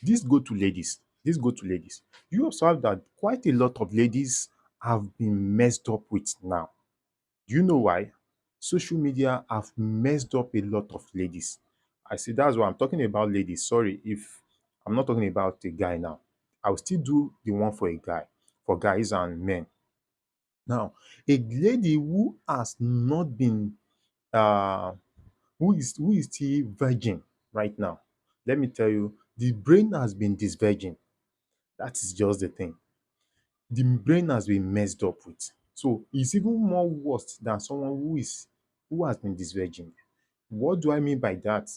This go to ladies. This go to ladies. You observe that quite a lot of ladies have been messed up with now. Do you know why? Social media have messed up a lot of ladies. I see that's why I'm talking about ladies. Sorry if I'm not talking about a guy now. I'll still do the one for a guy, for guys and men. Now, a lady who has not been uh who is still virgin right now. Let me tell you, the brain has been disvirgin. That is just the thing. The brain has been messed up with. So it's even more worse than someone who has been disvirgin. What do I mean by that?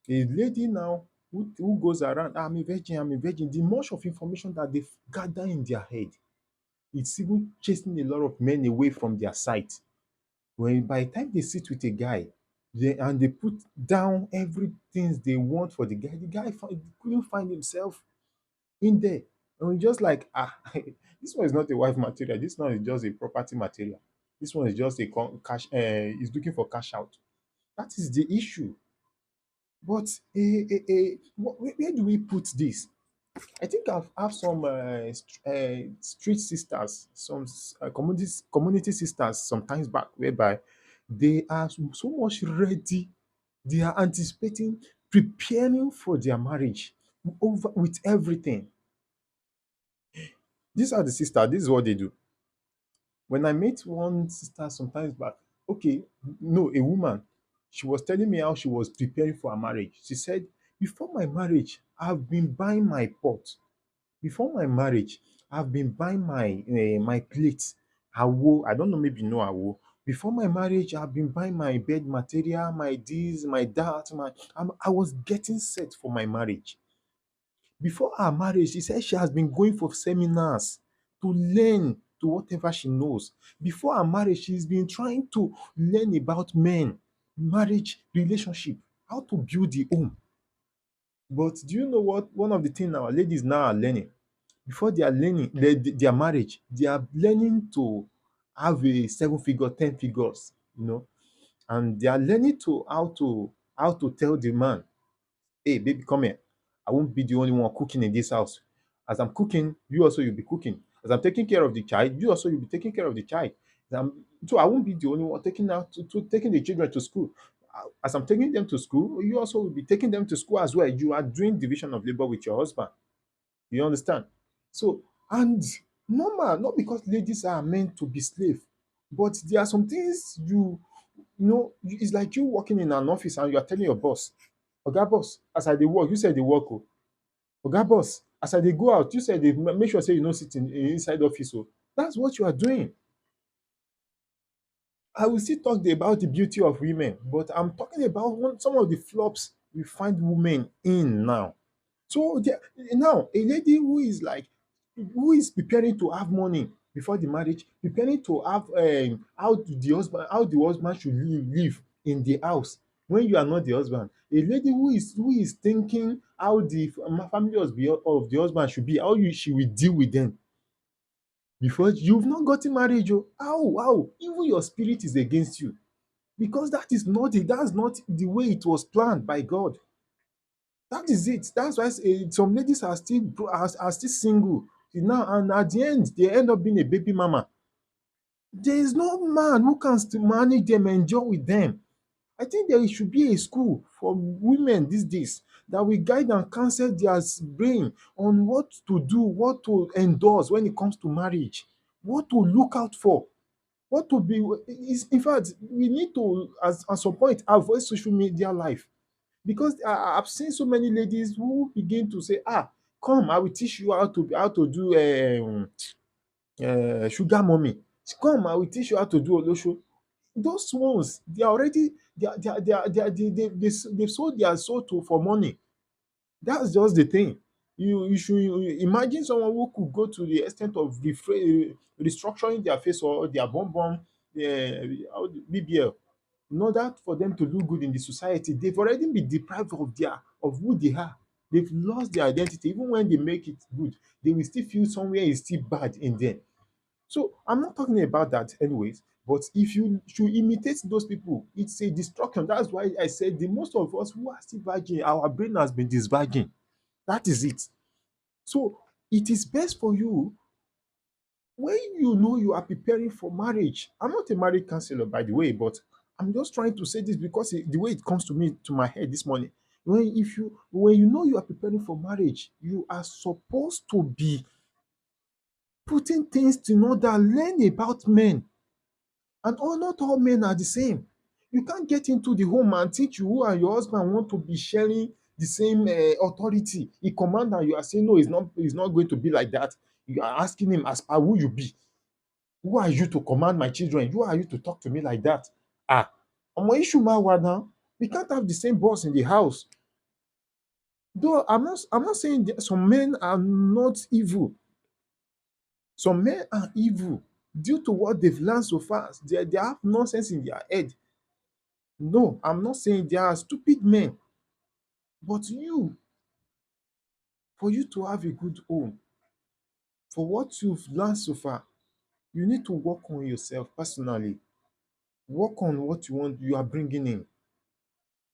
A lady now who goes around, "Ah, I'm a virgin, I'm a virgin." The much of information that they gather in their head, it's even chasing a lot of men away from their sight. When by the time they sit with a guy, they put down everything they want for the guy couldn't find himself in there. And we just like, this one is not a wife material. This one is just a property material. This one is just a cash. Is looking for cash out. That is the issue. But where do we put this? I think I've have some street sisters, some community sisters sometimes back, whereby they are so much ready. They are anticipating, preparing for their marriage over with everything. These are the sisters. This is what they do. When I met one sister sometimes back, okay, no, a woman, she was telling me how she was preparing for her marriage. She said, before my marriage, I've been buying my pot. Before my marriage, I've been buying my plates. Awo, I don't know, maybe you know awo. Before my marriage, I've been buying my bed material, my this, my that. I was getting set for my marriage. Before her marriage, she said she has been going for seminars to learn to whatever she knows. Before her marriage, she's been trying to learn about men, marriage, relationship, how to build the home. But do you know what? One of the things our ladies now are learning before they are learning their marriage, they are learning to have a seven figure, 10 figures, and they are learning to how to tell the man, hey baby, come here. I won't be the only one cooking in this house. As I'm cooking, you also you'll be cooking. As I'm taking care of the child, you also you'll be taking care of the child. So I won't be the only one taking the children to school. As I'm taking them to school, you also will be taking them to school as well. You are doing division of labor with your husband. You understand? So, and normal, not because ladies are meant to be slave, but there are some things it's like you working in an office and you are telling your boss, Oga boss, as I dey work, you said dey work oh. Oga boss, as I dey go out, you said dey make sure say you no sit in inside office oh. That's what you are doing. I will still talk about the beauty of women, but I'm talking about some of the flops we find women in now. So now a lady who is preparing to have money before the marriage, preparing to have how the husband should live in the house when you are not the husband. A lady who is thinking how the family of the husband should be, she will deal with them before you've not gotten married. Oh, how even your spirit is against you because that's not the way it was planned by God. That is it. That's why some ladies are still single now, and at the end, they end up being a baby mama. There is no man who can still manage them, enjoy with them. I think there should be a school for women these days that will guide and counsel their brain on what to do, what to endorse when it comes to marriage, what to look out for, what to be. In fact, we need to, at some point, avoid social media life because I've seen so many ladies who begin to say, come, I will teach you how to do sugar mommy. Come, I will teach you how to do olosho. Those ones, they are already they've sold their soul for money. That's just the thing. You should imagine someone who could go to the extent of restructuring their face or their bonbon BBL in order for them to look good in the society. They've already been deprived of who they are. They've lost their identity. Even when they make it good, they will still feel somewhere is still bad in them. So I'm not talking about that anyways. But if you should imitate those people, it's a destruction. That's why I said the most of us who are still virgin, our brain has been disvirgin. That is it. So it is best for you when you know you are preparing for marriage. I'm not a marriage counselor, by the way, but I'm just trying to say this because the way it comes to me to my head this morning. When you know you are preparing for marriage, you are supposed to be putting things in order, learn about men. And not all men are the same. You can't get into the home and think you and your husband want to be sharing the same authority. He command and you are saying no, it's not going to be like that. You are asking him as per who you be. Who are you to command my children? Who are you to talk to me like that? Ah, ọmọ issue máa wà now. We can't have the same boss in the house. Though I'm not saying that some men are not evil. Some men are evil due to what they've learned so far. They have nonsense in their head. No, I'm not saying they are stupid men. But for you to have a good home, for what you've learned so far, you need to work on yourself personally. Work on what you are bringing in.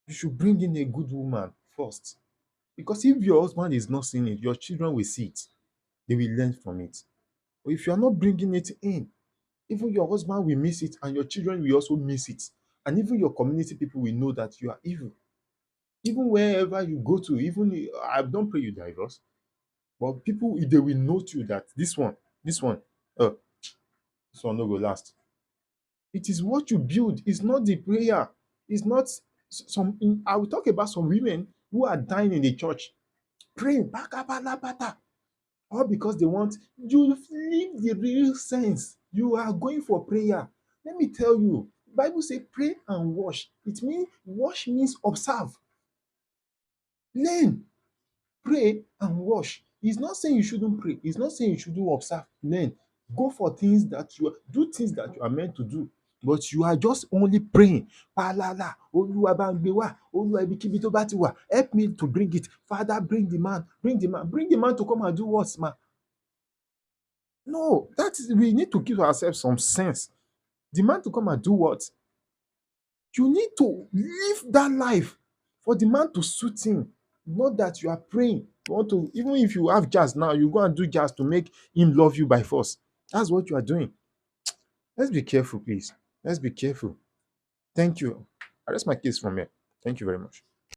You should bring in a good woman first. Because if your husband is not seeing it, your children will see it. They will learn from it. But if you are not bringing it in, even your husband will miss it and your children will also miss it. And even your community people will know that you are evil. Even wherever you go to, even I don't pray you divorce, but people they will note you that uh, this one no go last. It is what you build, it's not the prayer. It's not I will talk about some women who are dying in the church, praying, baka bala bata, all because they want you leave the real sense. You are going for prayer. Let me tell you, Bible say pray and wash. It means wash means observe, learn, pray and wash. He's not saying you shouldn't pray. He's not saying you shouldn't observe, learn. Go for things that do things that you are meant to do. But you are just only praying. Palala, Olúwa bá ń gbé wá, Olúwa ibikíbi tó bá ti wà, help me to bring it. Father, bring the man, bring the man to come and do what, man? No, that is we need to give ourselves some sense. The man to come and do what? You need to live that life for the man to suit him. Not that you are praying. You want to, even if you have jazz now, you go and do jazz to make him love you by force. That's what you are doing. Let's be careful, please. Let's be careful. Thank you. I rest my case from here. Thank you very much.